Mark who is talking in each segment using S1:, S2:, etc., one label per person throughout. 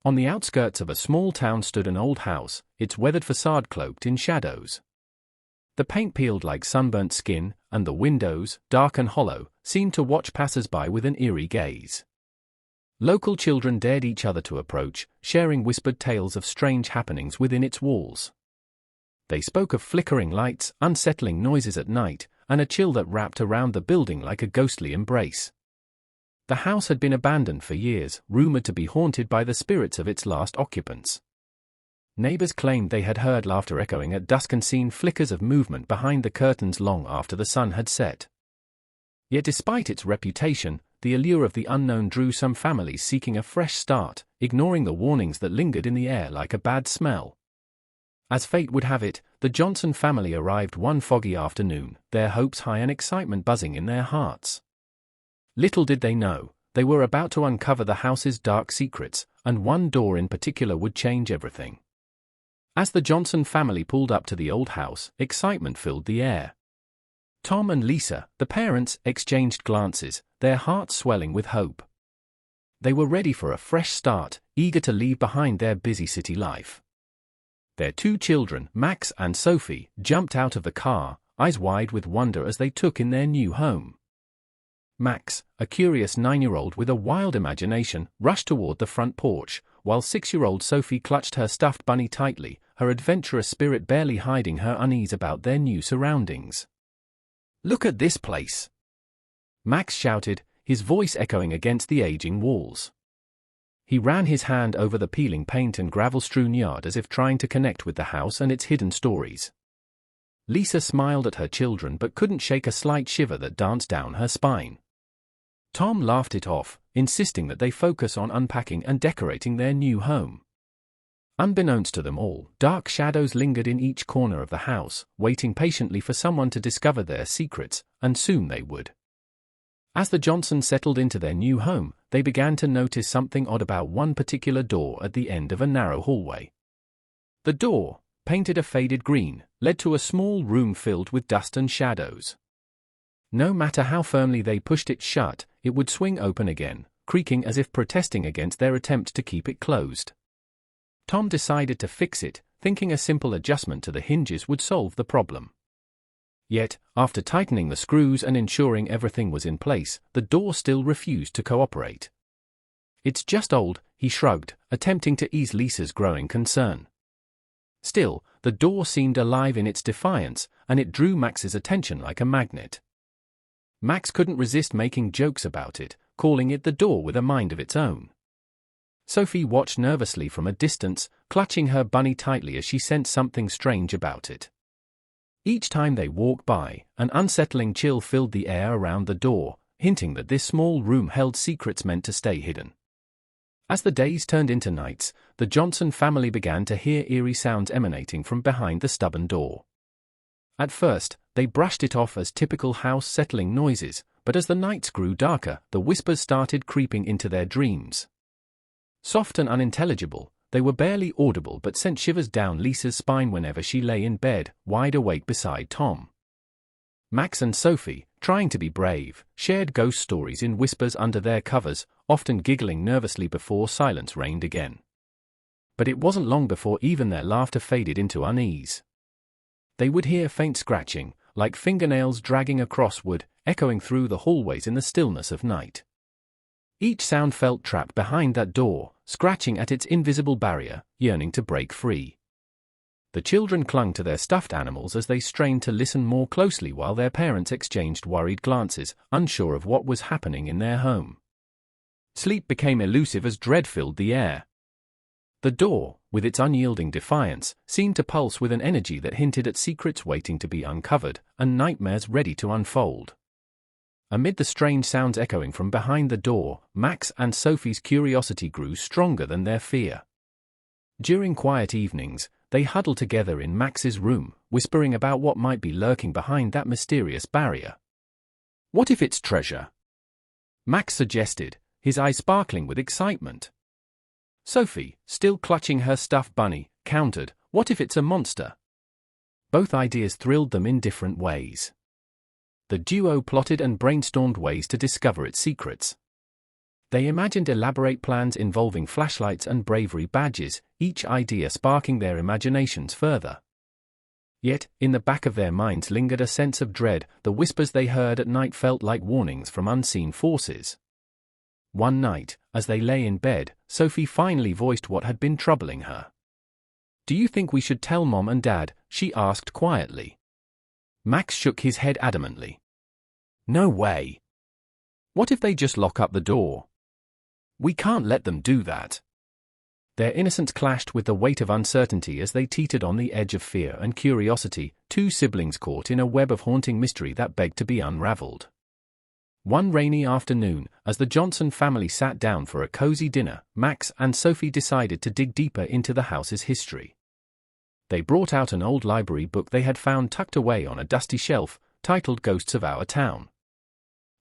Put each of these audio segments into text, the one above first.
S1: On the outskirts of a small town stood an old house, its weathered facade cloaked in shadows. The paint peeled like sunburnt skin, and the windows, dark and hollow, seemed to watch passers-by with an eerie gaze. Local children dared each other to approach, sharing whispered tales of strange happenings within its walls. They spoke of flickering lights, unsettling noises at night, and a chill that wrapped around the building like a ghostly embrace. The house had been abandoned for years, rumored to be haunted by the spirits of its last occupants. Neighbors claimed they had heard laughter echoing at dusk and seen flickers of movement behind the curtains long after the sun had set. Yet despite its reputation, the allure of the unknown drew some families seeking a fresh start, ignoring the warnings that lingered in the air like a bad smell. As fate would have it, the Johnson family arrived one foggy afternoon, their hopes high and excitement buzzing in their hearts. Little did they know, they were about to uncover the house's dark secrets, and one door in particular would change everything. As the Johnson family pulled up to the old house, excitement filled the air. Tom and Lisa, the parents, exchanged glances, their hearts swelling with hope. They were ready for a fresh start, eager to leave behind their busy city life. Their two children, Max and Sophie, jumped out of the car, eyes wide with wonder as they took in their new home. Max, a curious 9-year-old with a wild imagination, rushed toward the front porch, while 6-year-old Sophie clutched her stuffed bunny tightly, her adventurous spirit barely hiding her unease about their new surroundings. "Look at this place!" Max shouted, his voice echoing against the aging walls. He ran his hand over the peeling paint and gravel-strewn yard as if trying to connect with the house and its hidden stories. Lisa smiled at her children but couldn't shake a slight shiver that danced down her spine. Tom laughed it off, insisting that they focus on unpacking and decorating their new home. Unbeknownst to them all, dark shadows lingered in each corner of the house, waiting patiently for someone to discover their secrets, and soon they would. As the Johnsons settled into their new home, they began to notice something odd about one particular door at the end of a narrow hallway. The door, painted a faded green, led to a small room filled with dust and shadows. No matter how firmly they pushed it shut, it would swing open again, creaking as if protesting against their attempt to keep it closed. Tom decided to fix it, thinking a simple adjustment to the hinges would solve the problem. Yet, after tightening the screws and ensuring everything was in place, the door still refused to cooperate. "It's just old," he shrugged, attempting to ease Lisa's growing concern. Still, the door seemed alive in its defiance, and it drew Max's attention like a magnet. Max couldn't resist making jokes about it, calling it the door with a mind of its own. Sophie watched nervously from a distance, clutching her bunny tightly as she sensed something strange about it. Each time they walked by, an unsettling chill filled the air around the door, hinting that this small room held secrets meant to stay hidden. As the days turned into nights, the Johnson family began to hear eerie sounds emanating from behind the stubborn door. At first, they brushed it off as typical house-settling noises, but as the nights grew darker, the whispers started creeping into their dreams. Soft and unintelligible, they were barely audible but sent shivers down Lisa's spine whenever she lay in bed, wide awake beside Tom. Max and Sophie, trying to be brave, shared ghost stories in whispers under their covers, often giggling nervously before silence reigned again. But it wasn't long before even their laughter faded into unease. They would hear faint scratching, like fingernails dragging across wood, echoing through the hallways in the stillness of night. Each sound felt trapped behind that door, scratching at its invisible barrier, yearning to break free. The children clung to their stuffed animals as they strained to listen more closely while their parents exchanged worried glances, unsure of what was happening in their home. Sleep became elusive as dread filled the air. The door, with its unyielding defiance, seemed to pulse with an energy that hinted at secrets waiting to be uncovered, and nightmares ready to unfold. Amid the strange sounds echoing from behind the door, Max and Sophie's curiosity grew stronger than their fear. During quiet evenings, they huddled together in Max's room, whispering about what might be lurking behind that mysterious barrier. "What if it's treasure?" Max suggested, his eyes sparkling with excitement. Sophie, still clutching her stuffed bunny, countered, "What if it's a monster?" Both ideas thrilled them in different ways. The duo plotted and brainstormed ways to discover its secrets. They imagined elaborate plans involving flashlights and bravery badges, each idea sparking their imaginations further. Yet, in the back of their minds lingered a sense of dread. The whispers they heard at night felt like warnings from unseen forces. One night, as they lay in bed, Sophie finally voiced what had been troubling her. "Do you think we should tell Mom and Dad?" she asked quietly. Max shook his head adamantly. "No way. What if they just lock up the door? We can't let them do that." Their innocence clashed with the weight of uncertainty as they teetered on the edge of fear and curiosity, two siblings caught in a web of haunting mystery that begged to be unraveled. One rainy afternoon, as the Johnson family sat down for a cozy dinner, Max and Sophie decided to dig deeper into the house's history. They brought out an old library book they had found tucked away on a dusty shelf, titled Ghosts of Our Town.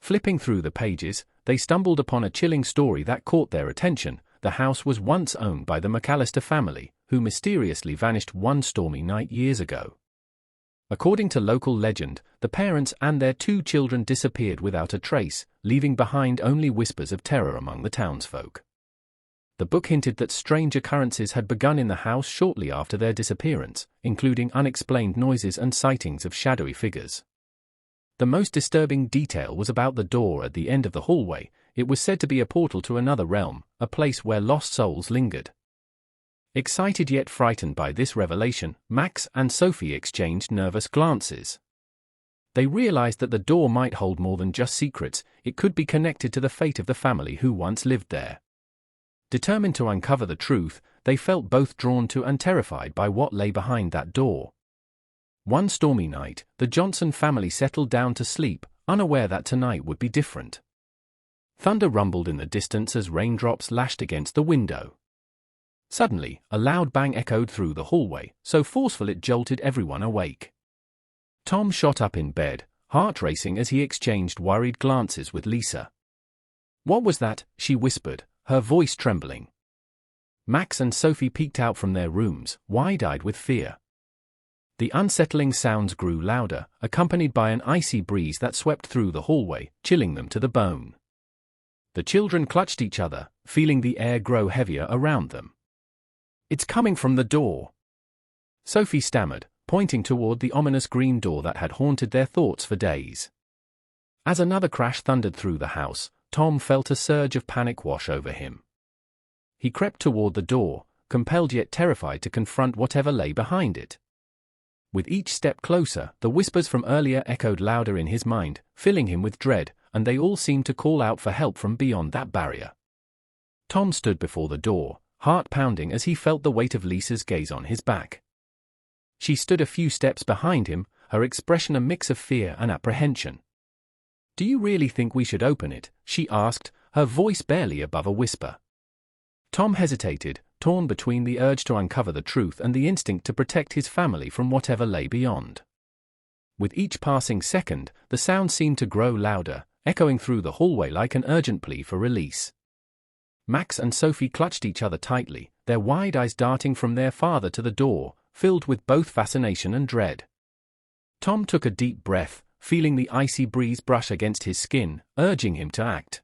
S1: Flipping through the pages, they stumbled upon a chilling story that caught their attention. The house was once owned by the McAllister family, who mysteriously vanished one stormy night years ago. According to local legend, the parents and their two children disappeared without a trace, leaving behind only whispers of terror among the townsfolk. The book hinted that strange occurrences had begun in the house shortly after their disappearance, including unexplained noises and sightings of shadowy figures. The most disturbing detail was about the door at the end of the hallway. It was said to be a portal to another realm, a place where lost souls lingered. Excited yet frightened by this revelation, Max and Sophie exchanged nervous glances. They realized that the door might hold more than just secrets. It could be connected to the fate of the family who once lived there. Determined to uncover the truth, they felt both drawn to and terrified by what lay behind that door. One stormy night, the Johnson family settled down to sleep, unaware that tonight would be different. Thunder rumbled in the distance as raindrops lashed against the window. Suddenly, a loud bang echoed through the hallway, so forceful it jolted everyone awake. Tom shot up in bed, heart racing as he exchanged worried glances with Lisa. "What was that?" she whispered, her voice trembling. Max and Sophie peeked out from their rooms, wide-eyed with fear. The unsettling sounds grew louder, accompanied by an icy breeze that swept through the hallway, chilling them to the bone. The children clutched each other, feeling the air grow heavier around them. "It's coming from the door," Sophie stammered, pointing toward the ominous green door that had haunted their thoughts for days. As another crash thundered through the house, Tom felt a surge of panic wash over him. He crept toward the door, compelled yet terrified to confront whatever lay behind it. With each step closer, the whispers from earlier echoed louder in his mind, filling him with dread, and they all seemed to call out for help from beyond that barrier. Tom stood before the door, heart pounding as he felt the weight of Lisa's gaze on his back. She stood a few steps behind him, her expression a mix of fear and apprehension. "Do you really think we should open it?" she asked, her voice barely above a whisper. Tom hesitated, torn between the urge to uncover the truth and the instinct to protect his family from whatever lay beyond. With each passing second, the sound seemed to grow louder, echoing through the hallway like an urgent plea for release. Max and Sophie clutched each other tightly, their wide eyes darting from their father to the door, filled with both fascination and dread. Tom took a deep breath, feeling the icy breeze brush against his skin, urging him to act.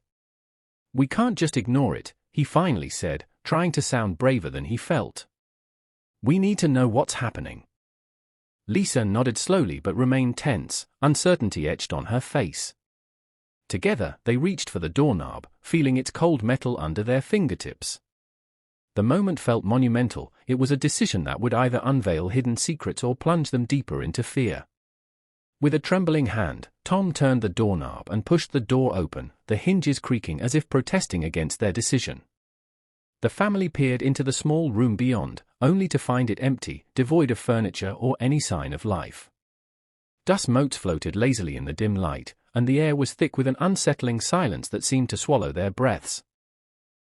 S1: "We can't just ignore it," he finally said, trying to sound braver than he felt. "We need to know what's happening." Lisa nodded slowly but remained tense, uncertainty etched on her face. Together, they reached for the doorknob, feeling its cold metal under their fingertips. The moment felt monumental. It was a decision that would either unveil hidden secrets or plunge them deeper into fear. With a trembling hand, Tom turned the doorknob and pushed the door open, the hinges creaking as if protesting against their decision. The family peered into the small room beyond, only to find it empty, devoid of furniture or any sign of life. Dust motes floated lazily in the dim light, and the air was thick with an unsettling silence that seemed to swallow their breaths.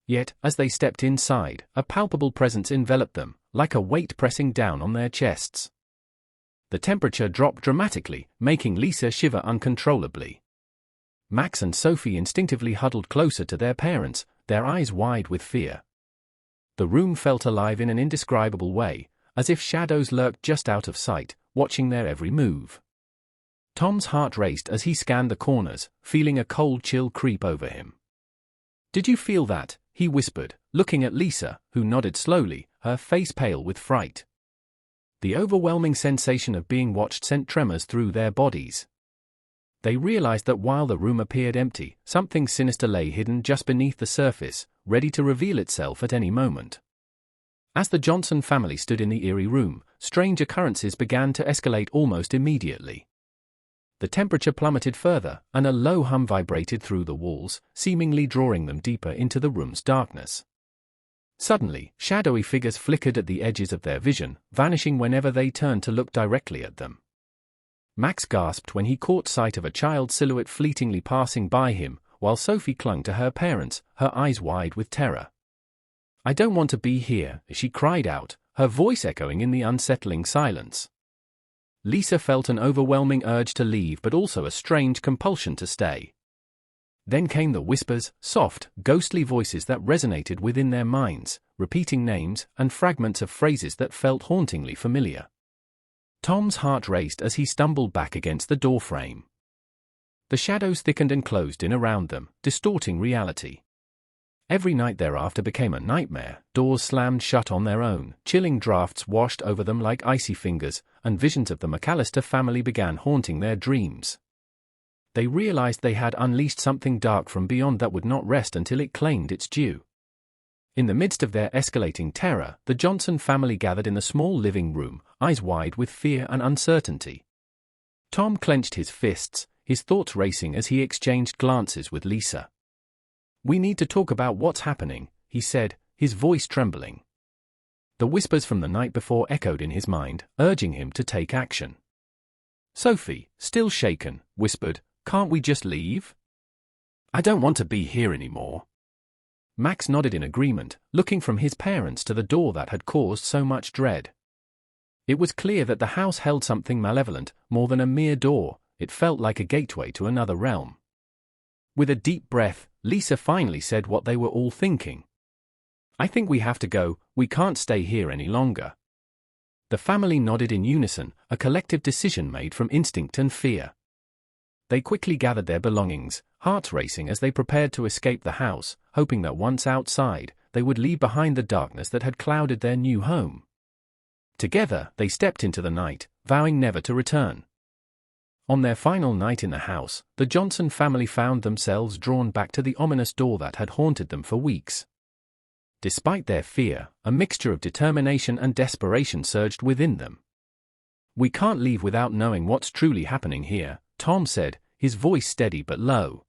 S1: Yet, as they stepped inside, a palpable presence enveloped them, like a weight pressing down on their chests. The temperature dropped dramatically, making Lisa shiver uncontrollably. Max and Sophie instinctively huddled closer to their parents, their eyes wide with fear. The room felt alive in an indescribable way, as if shadows lurked just out of sight, watching their every move. Tom's heart raced as he scanned the corners, feeling a cold chill creep over him. "Did you feel that?" he whispered, looking at Lisa, who nodded slowly, her face pale with fright. The overwhelming sensation of being watched sent tremors through their bodies. They realized that while the room appeared empty, something sinister lay hidden just beneath the surface, ready to reveal itself at any moment. As the Johnson family stood in the eerie room, strange occurrences began to escalate almost immediately. The temperature plummeted further, and a low hum vibrated through the walls, seemingly drawing them deeper into the room's darkness. Suddenly, shadowy figures flickered at the edges of their vision, vanishing whenever they turned to look directly at them. Max gasped when he caught sight of a child's silhouette fleetingly passing by him, while Sophie clung to her parents, her eyes wide with terror. "I don't want to be here," she cried out, her voice echoing in the unsettling silence. Lisa felt an overwhelming urge to leave but also a strange compulsion to stay. Then came the whispers, soft, ghostly voices that resonated within their minds, repeating names and fragments of phrases that felt hauntingly familiar. Tom's heart raced as he stumbled back against the doorframe. The shadows thickened and closed in around them, distorting reality. Every night thereafter became a nightmare. Doors slammed shut on their own, chilling drafts washed over them like icy fingers, and visions of the McAllister family began haunting their dreams. They realized they had unleashed something dark from beyond that would not rest until it claimed its due. In the midst of their escalating terror, the Johnson family gathered in the small living room, eyes wide with fear and uncertainty. Tom clenched his fists, his thoughts racing as he exchanged glances with Lisa. "We need to talk about what's happening," he said, his voice trembling. The whispers from the night before echoed in his mind, urging him to take action. Sophie, still shaken, whispered, "Can't we just leave?" "I don't want to be here anymore." Max nodded in agreement, looking from his parents to the door that had caused so much dread. It was clear that the house held something malevolent, more than a mere door. It felt like a gateway to another realm. With a deep breath, Lisa finally said what they were all thinking. "I think we have to go. We can't stay here any longer." The family nodded in unison, a collective decision made from instinct and fear. They quickly gathered their belongings, hearts racing as they prepared to escape the house, hoping that once outside, they would leave behind the darkness that had clouded their new home. Together, they stepped into the night, vowing never to return. On their final night in the house, the Johnson family found themselves drawn back to the ominous door that had haunted them for weeks. Despite their fear, a mixture of determination and desperation surged within them. "We can't leave without knowing what's truly happening here," Tom said, his voice steady but low.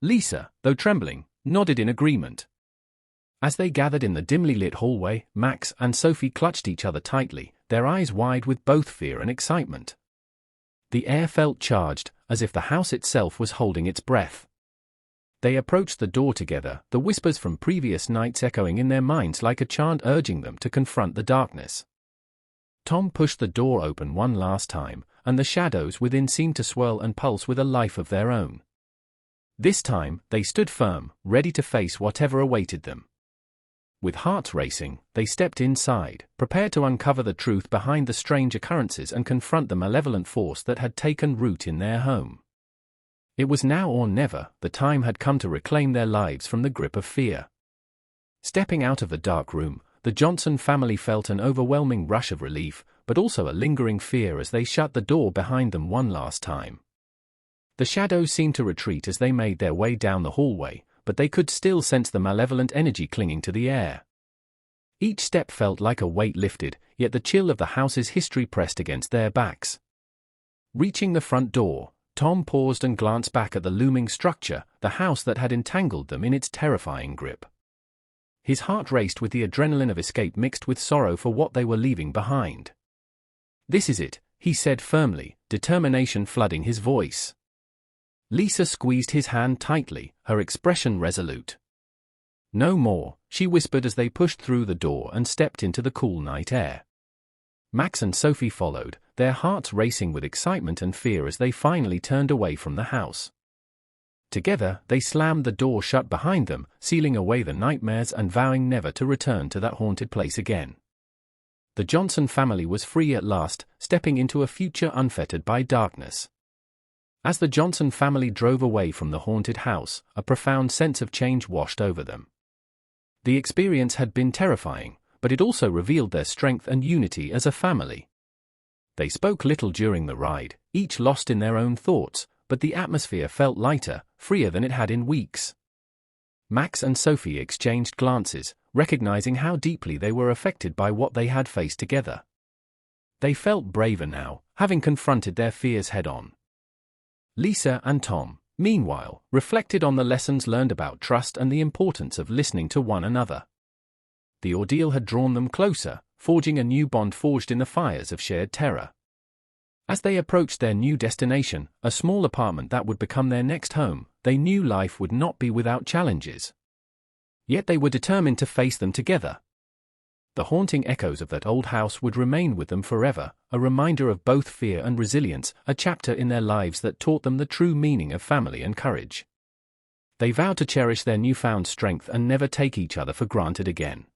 S1: Lisa, though trembling, nodded in agreement. As they gathered in the dimly lit hallway, Max and Sophie clutched each other tightly, their eyes wide with both fear and excitement. The air felt charged, as if the house itself was holding its breath. They approached the door together, the whispers from previous nights echoing in their minds like a chant urging them to confront the darkness. Tom pushed the door open one last time, and the shadows within seemed to swirl and pulse with a life of their own. This time, they stood firm, ready to face whatever awaited them. With hearts racing, they stepped inside, prepared to uncover the truth behind the strange occurrences and confront the malevolent force that had taken root in their home. It was now or never. The time had come to reclaim their lives from the grip of fear. Stepping out of the dark room, the Johnson family felt an overwhelming rush of relief, but also a lingering fear as they shut the door behind them one last time. The shadows seemed to retreat as they made their way down the hallway, but they could still sense the malevolent energy clinging to the air. Each step felt like a weight lifted, yet the chill of the house's history pressed against their backs. Reaching the front door, Tom paused and glanced back at the looming structure, the house that had entangled them in its terrifying grip. His heart raced with the adrenaline of escape mixed with sorrow for what they were leaving behind. "This is it," he said firmly, determination flooding his voice. Lisa squeezed his hand tightly, her expression resolute. "No more," she whispered as they pushed through the door and stepped into the cool night air. Max and Sophie followed, their hearts racing with excitement and fear as they finally turned away from the house. Together, they slammed the door shut behind them, sealing away the nightmares and vowing never to return to that haunted place again. The Johnson family was free at last, stepping into a future unfettered by darkness. As the Johnson family drove away from the haunted house, a profound sense of change washed over them. The experience had been terrifying, but it also revealed their strength and unity as a family. They spoke little during the ride, each lost in their own thoughts, but the atmosphere felt lighter, freer than it had in weeks. Max and Sophie exchanged glances, recognizing how deeply they were affected by what they had faced together. They felt braver now, having confronted their fears head-on. Lisa and Tom, meanwhile, reflected on the lessons learned about trust and the importance of listening to one another. The ordeal had drawn them closer, forging a new bond forged in the fires of shared terror. As they approached their new destination, a small apartment that would become their next home, they knew life would not be without challenges. Yet they were determined to face them together. The haunting echoes of that old house would remain with them forever, a reminder of both fear and resilience, a chapter in their lives that taught them the true meaning of family and courage. They vowed to cherish their newfound strength and never take each other for granted again.